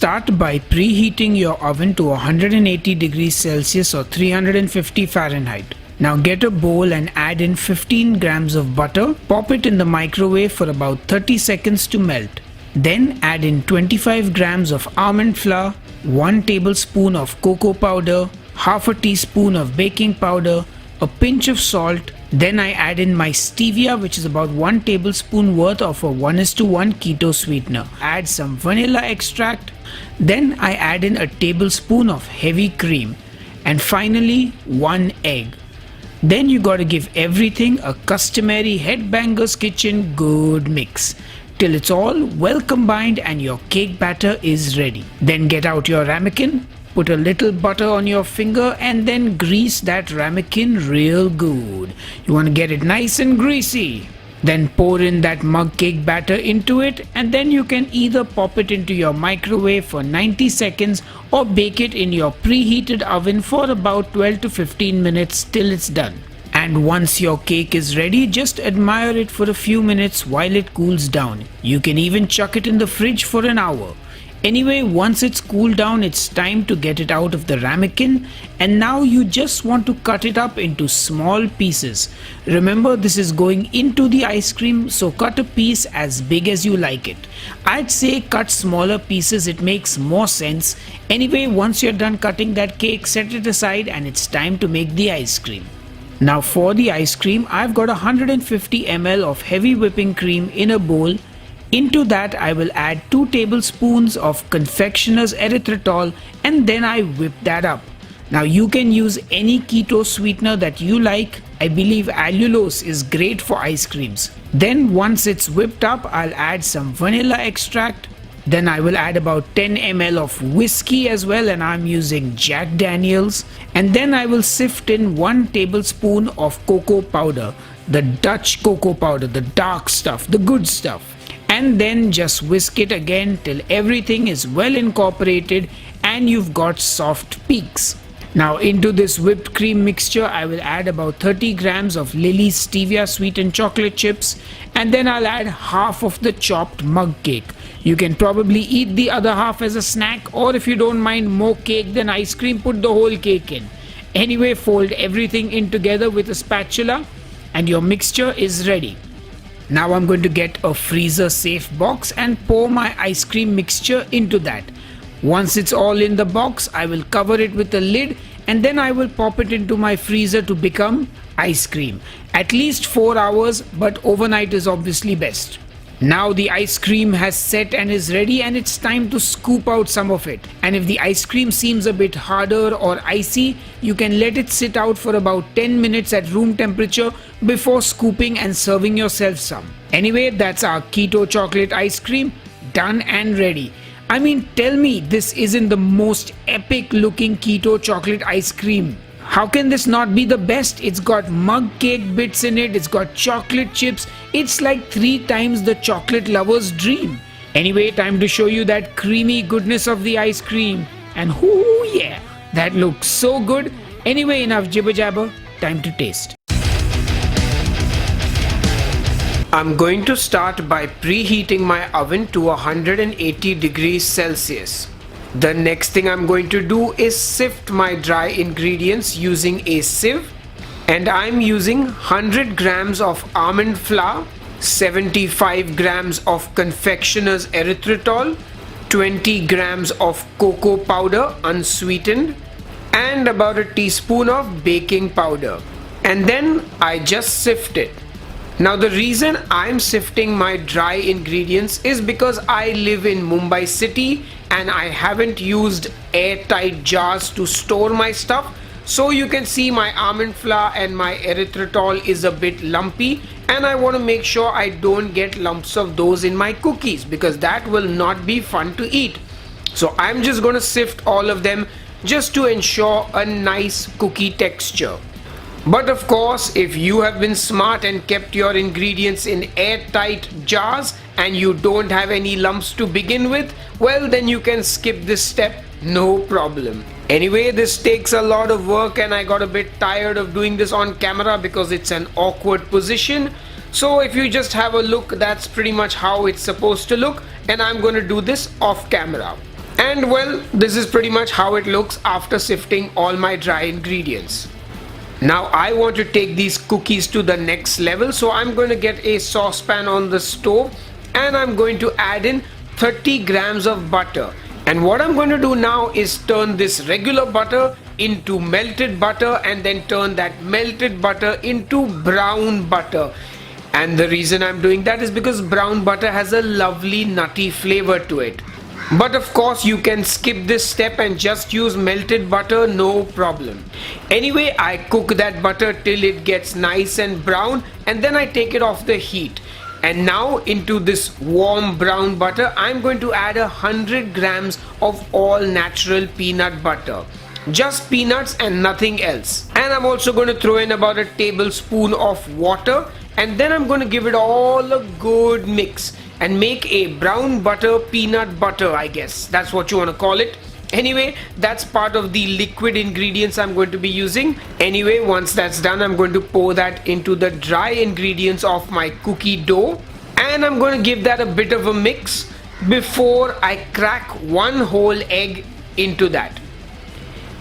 Start by preheating your oven to 180 degrees Celsius or 350 Fahrenheit. Now get a bowl and add in 15 grams of butter. Pop it in the microwave for about 30 seconds to melt. Then add in 25 grams of almond flour, 1 tablespoon of cocoa powder, half a teaspoon of baking powder, a pinch of salt. Then I add in my stevia, which is about 1 tablespoon worth of a 1:1 keto sweetener. Add some vanilla extract. Then I add in a tablespoon of heavy cream. And finally 1 egg. Then you gotta give everything a customary headbanger's kitchen good mix till it's all well combined and your cake batter is ready. Then get out your ramekin, put a little butter on your finger and then grease that ramekin real good. You want to get it nice and greasy. Then pour in that mug cake batter into it and then you can either pop it into your microwave for 90 seconds or bake it in your preheated oven for about 12 to 15 minutes till it's done. And once your cake is ready, just admire it for a few minutes while it cools down. You can even chuck it in the fridge for an hour. Anyway, once it's cooled down, it's time to get it out of the ramekin, and now you just want to cut it up into small pieces. Remember, this is going into the ice cream, so cut a piece as big as you like it. I'd say cut smaller pieces, it makes more sense. Anyway, once you're done cutting that cake, set it aside and it's time to make the ice cream. Now for the ice cream, I've got 150 ml of heavy whipping cream in a bowl. Into that I will add 2 tablespoons of confectioner's erythritol and then I whip that up. Now you can use any keto sweetener that you like. I believe allulose is great for ice creams. Then once it's whipped up, I'll add some vanilla extract. Then I will add about 10 ml of whiskey as well, and I'm using Jack Daniels. And then I will sift in 1 tablespoon of cocoa powder, the Dutch cocoa powder, the dark stuff, the good stuff. And then just whisk it again till everything is well incorporated and you've got soft peaks. Now into this whipped cream mixture I will add about 30 grams of Lily's stevia sweetened chocolate chips and then I'll add half of the chopped mug cake. You can probably eat the other half as a snack, or if you don't mind more cake than ice cream, put the whole cake in. Anyway, fold everything in together with a spatula and your mixture is ready. Now I'm going to get a freezer safe box and pour my ice cream mixture into that. Once it's all in the box, I will cover it with a lid and then I will pop it into my freezer to become ice cream. At least 4 hours, but overnight is obviously best. Now the ice cream has set and is ready and it's time to scoop out some of it. And if the ice cream seems a bit harder or icy, you can let it sit out for about 10 minutes at room temperature before scooping and serving yourself some. Anyway, that's our keto chocolate ice cream, done and ready. I mean, tell me this isn't the most epic looking keto chocolate ice cream. How can this not be the best? It's got mug cake bits in it, it's got chocolate chips, it's like 3 times the chocolate lover's dream. Anyway, time to show you that creamy goodness of the ice cream. And whoo yeah, that looks so good. Anyway, enough jibber jabber, time to taste. I'm going to start by preheating my oven to 180 degrees Celsius. The next thing I'm going to do is sift my dry ingredients using a sieve, and I'm using 100 grams of almond flour, 75 grams of confectioner's erythritol, 20 grams of cocoa powder unsweetened, and about a teaspoon of baking powder. And then I just sift it. Now the reason I'm sifting my dry ingredients is because I live in Mumbai city and I haven't used airtight jars to store my stuff. So you can see my almond flour and my erythritol is a bit lumpy and I want to make sure I don't get lumps of those in my cookies because that will not be fun to eat. So I'm just going to sift all of them just to ensure a nice cookie texture. But of course, if you have been smart and kept your ingredients in airtight jars and you don't have any lumps to begin with, well then you can skip this step, no problem. Anyway, this takes a lot of work and I got a bit tired of doing this on camera because it's an awkward position. So if you just have a look, that's pretty much how it's supposed to look, and I'm going to do this off camera. And well, this is pretty much how it looks after sifting all my dry ingredients. Now I want to take these cookies to the next level, so I'm going to get a saucepan on the stove and I'm going to add in 30 grams of butter. And what I'm going to do now is turn this regular butter into melted butter and then turn that melted butter into brown butter. And the reason I'm doing that is because brown butter has a lovely nutty flavor to it. But of course you can skip this step and just use melted butter, no problem. Anyway, I cook that butter till it gets nice and brown and then I take it off the heat. And now into this warm brown butter, I'm going to add 100 grams of all natural peanut butter. Just peanuts and nothing else. And I'm also going to throw in about a tablespoon of water and then I'm going to give it all a good mix and make a brown butter peanut butter, I guess that's what you want to call it. Anyway, that's part of the liquid ingredients I'm going to be using. Anyway, once that's done, I'm going to pour that into the dry ingredients of my cookie dough and I'm going to give that a bit of a mix before I crack one whole egg into that.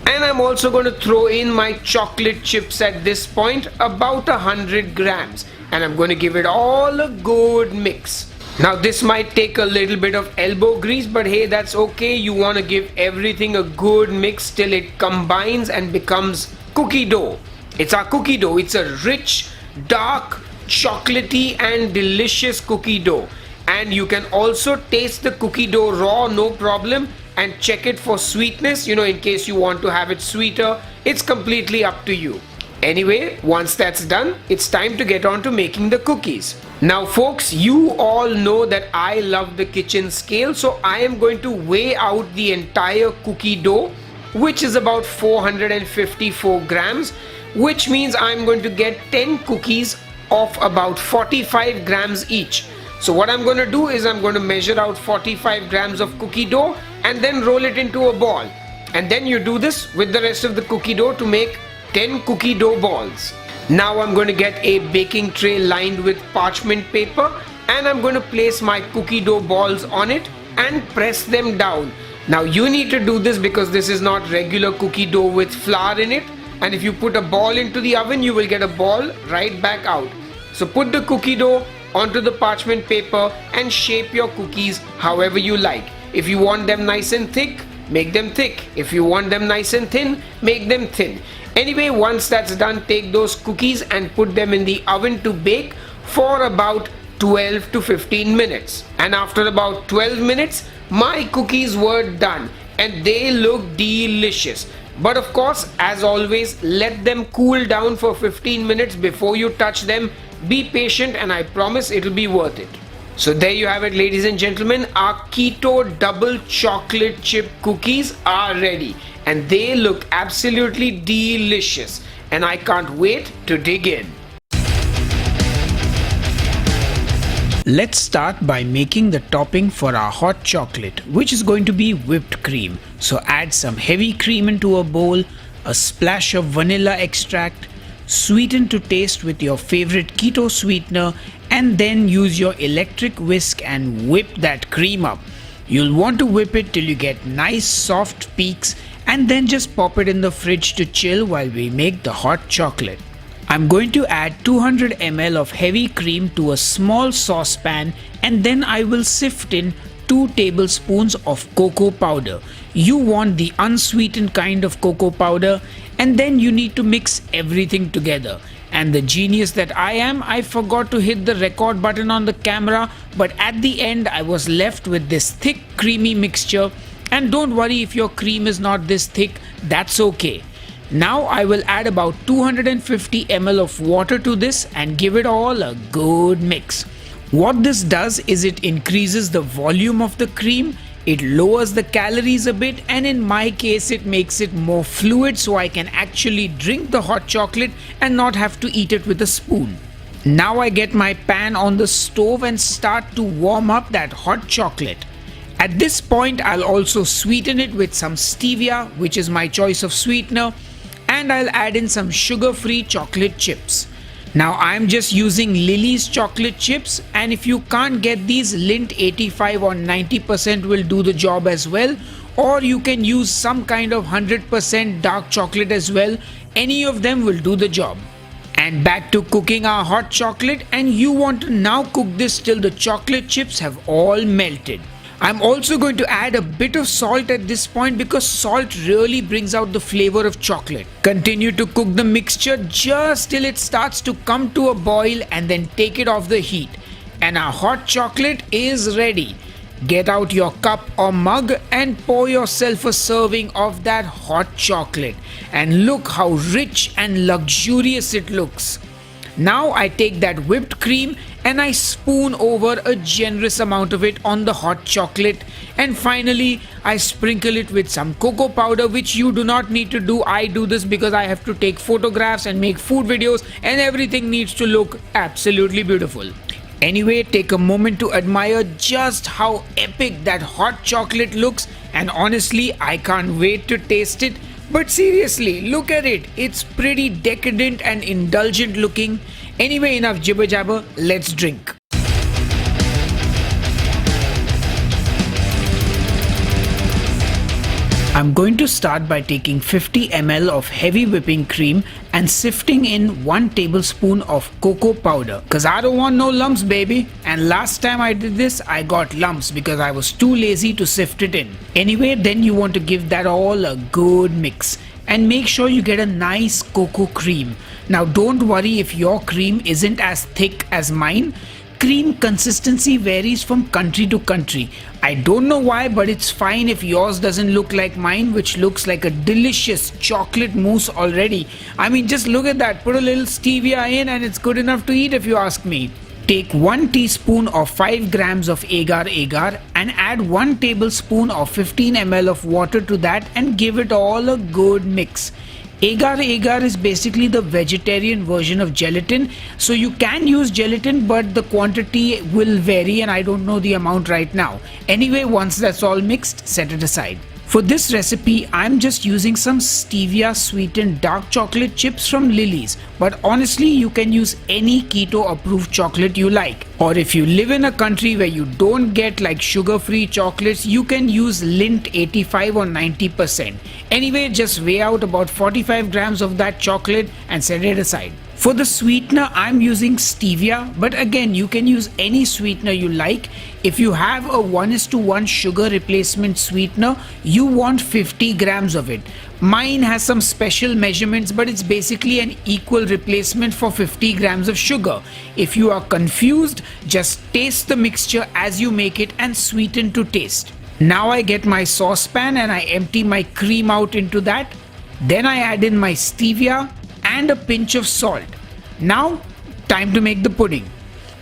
And I'm also going to throw in my chocolate chips at this point, about 100 grams, and I'm going to give it all a good mix. Now this might take a little bit of elbow grease, but hey, that's okay. You want to give everything a good mix till it combines and becomes cookie dough. It's our cookie dough. It's a rich, dark, chocolatey and delicious cookie dough. And you can also taste the cookie dough raw, no problem, and check it for sweetness, in case you want to have it sweeter. It's completely up to you. Anyway, once that's done, it's time to get on to making the cookies. Now folks, you all know that I love the kitchen scale, so I am going to weigh out the entire cookie dough, which is about 454 grams, which means I'm going to get 10 cookies of about 45 grams each. So what I'm going to do is I'm going to measure out 45 grams of cookie dough and then roll it into a ball. And then you do this with the rest of the cookie dough to make 10 cookie dough balls. Now I'm going to get a baking tray lined with parchment paper and I'm going to place my cookie dough balls on it and press them down. Now you need to do this because this is not regular cookie dough with flour in it, and if you put a ball into the oven you will get a ball right back out. So put the cookie dough onto the parchment paper and shape your cookies however you like. If you want them nice and thick, make them thick. If you want them nice and thin, make them thin. Anyway, once that's done, take those cookies and put them in the oven to bake for about 12 to 15 minutes. And after about 12 minutes, my cookies were done and they look delicious. But of course, as always, let them cool down for 15 minutes before you touch them. Be patient and I promise it'll be worth it. So there you have it, ladies and gentlemen. Our keto double chocolate chip cookies are ready and they look absolutely delicious and I can't wait to dig in. Let's start by making the topping for our hot chocolate, which is going to be whipped cream. So add some heavy cream into a bowl, a splash of vanilla extract, sweeten to taste with your favorite keto sweetener, and then use your electric whisk and whip that cream up. You'll want to whip it till you get nice soft peaks and then just pop it in the fridge to chill while we make the hot chocolate. I'm going to add 200 ml of heavy cream to a small saucepan and then I will sift in 2 tablespoons of cocoa powder. You want the unsweetened kind of cocoa powder, and then you need to mix everything together. And the genius that I am, I forgot to hit the record button on the camera, but at the end I was left with this thick creamy mixture. And don't worry if your cream is not this thick, that's okay. Now I will add about 250 ml of water to this and give it all a good mix. What this does is it increases the volume of the cream, it lowers the calories a bit, and in my case it makes it more fluid so I can actually drink the hot chocolate and not have to eat it with a spoon. Now I get my pan on the stove and start to warm up that hot chocolate. At this point I'll also sweeten it with some stevia, which is my choice of sweetener, and I'll add in some sugar-free chocolate chips. Now I'm just using Lily's chocolate chips, and if you can't get these, Lindt 85 or 90% will do the job as well, or you can use some kind of 100% dark chocolate as well. Any of them will do the job. And back to cooking our hot chocolate, and you want to now cook this till the chocolate chips have all melted. I'm also going to add a bit of salt at this point because salt really brings out the flavor of chocolate. Continue to cook the mixture just till it starts to come to a boil and then take it off the heat. And our hot chocolate is ready. Get out your cup or mug and pour yourself a serving of that hot chocolate. And look how rich and luxurious it looks. Now I take that whipped cream and I spoon over a generous amount of it on the hot chocolate, and finally I sprinkle it with some cocoa powder, which you do not need to do. I do this because I have to take photographs and make food videos, and everything needs to look absolutely beautiful. Anyway, take a moment to admire just how epic that hot chocolate looks, and honestly I can't wait to taste it. But seriously, look at it. It's pretty decadent and indulgent looking. Anyway, enough jibber jabber, let's drink. I'm going to start by taking 50 ml of heavy whipping cream and sifting in 1 tablespoon of cocoa powder, cause I don't want no lumps, baby. And last time I did this, I got lumps because I was too lazy to sift it in. Anyway, then you want to give that all a good mix and make sure you get a nice cocoa cream. Now don't worry if your cream isn't as thick as mine. Cream consistency varies from country to country. I don't know why, but it's fine if yours doesn't look like mine, which looks like a delicious chocolate mousse already. I mean, just look at that. Put a little stevia in and it's good enough to eat if you ask me. Take 1 teaspoon of 5 grams of agar-agar and add 1 tablespoon of 15 ml of water to that and give it all a good mix. Agar-agar is basically the vegetarian version of gelatin, so you can use gelatin, but the quantity will vary and I don't know the amount right now. Anyway, once that's all mixed, set it aside. For this recipe, I'm just using some stevia sweetened dark chocolate chips from Lily's, but honestly you can use any keto approved chocolate you like. Or if you live in a country where you don't get like sugar-free chocolates, you can use Lindt 85 or 90%. Anyway, just weigh out about 45 grams of that chocolate and set it aside. For the sweetener, I'm using stevia, but again you can use any sweetener you like. If you have a 1:1 sugar replacement sweetener, you want 50 grams of it. Mine has some special measurements, but it's basically an equal replacement for 50 grams of sugar. If you are confused, just taste the mixture as you make it and sweeten to taste. Now I get my saucepan and I empty my cream out into that. Then I add in my stevia and a pinch of salt. Now, time to make the pudding.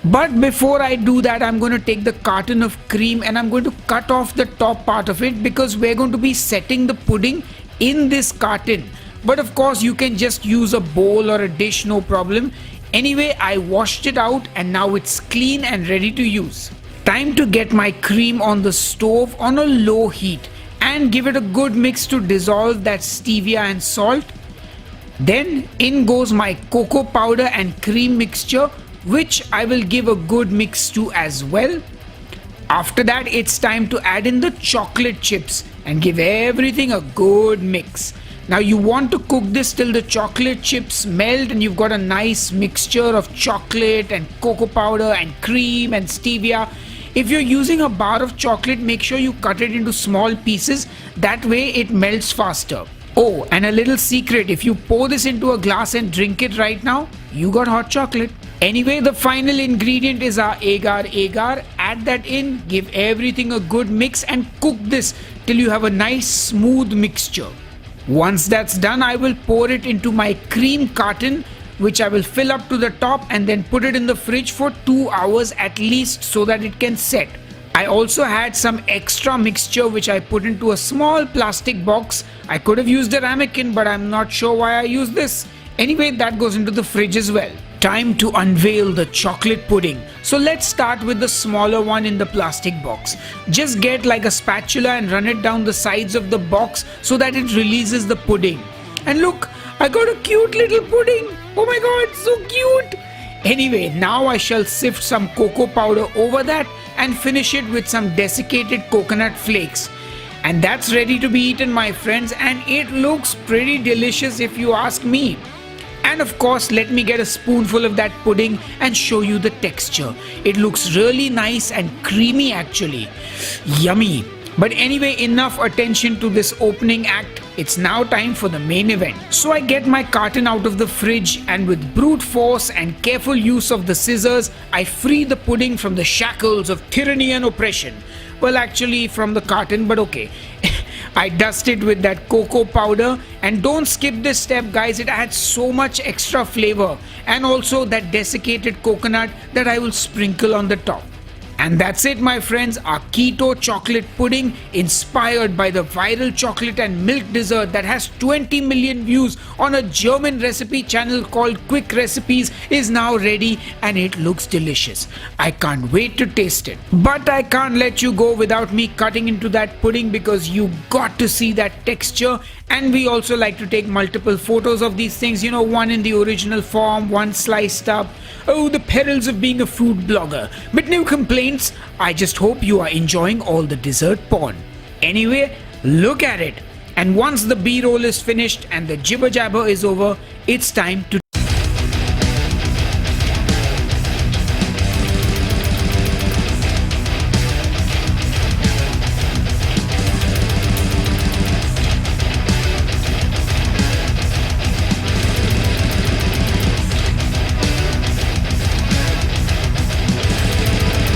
But before I do that, I'm going to take the carton of cream and I'm going to cut off the top part of it because we're going to be setting the pudding in this carton. But of course, you can just use a bowl or a dish, no problem. Anyway, I washed it out and now it's clean and ready to use. Time to get my cream on the stove on a low heat and give it a good mix to dissolve that stevia and salt. Then in goes my cocoa powder and cream mixture, which I will give a good mix to as well. After that, it's time to add in the chocolate chips and give everything a good mix. Now you want to cook this till the chocolate chips melt and you've got a nice mixture of chocolate and cocoa powder and cream and stevia. If you're using a bar of chocolate, make sure you cut it into small pieces. That way it melts faster. Oh, and a little secret, if you pour this into a glass and drink it right now, you got hot chocolate. Anyway, the final ingredient is our agar-agar. Add that in, give everything a good mix and cook this till you have a nice smooth mixture. Once that's done, I will pour it into my cream carton, which I will fill up to the top and then put it in the fridge for 2 hours at least so that it can set. I also had some extra mixture which I put into a small plastic box. I could have used a ramekin, but I'm not sure why I used this. Anyway, that goes into the fridge as well. Time to unveil the chocolate pudding. So let's start with the smaller one in the plastic box. Just get like a spatula and run it down the sides of the box so that it releases the pudding. And look, I got a cute little pudding. Oh my god, so cute. Anyway, now I shall sift some cocoa powder over that and finish it with some desiccated coconut flakes. And that's ready to be eaten, my friends, and it looks pretty delicious if you ask me. And of course, let me get a spoonful of that pudding and show you the texture. It looks really nice and creamy actually. Yummy. But anyway, enough attention to this opening act. It's now time for the main event. So I get my carton out of the fridge, and with brute force and careful use of the scissors, I free the pudding from the shackles of tyranny and oppression. Well, actually from the carton, but okay. I dust it with that cocoa powder, and don't skip this step, guys. It adds so much extra flavor, and also that desiccated coconut that I will sprinkle on the top. And that's it, my friends, our keto chocolate pudding, inspired by the viral chocolate and milk dessert that has 20 million views on a German recipe channel called Quick Recipes, is now ready, and it looks delicious. I can't wait to taste it. But I can't let you go without me cutting into that pudding, because you got to see that texture. And we also like to take multiple photos of these things, one in the original form, one sliced up. Oh, the perils of being a food blogger. But no complaints. I just hope you are enjoying all the dessert porn. Anyway, look at it. And once the B-roll is finished and the jibber jabber is over, it's time to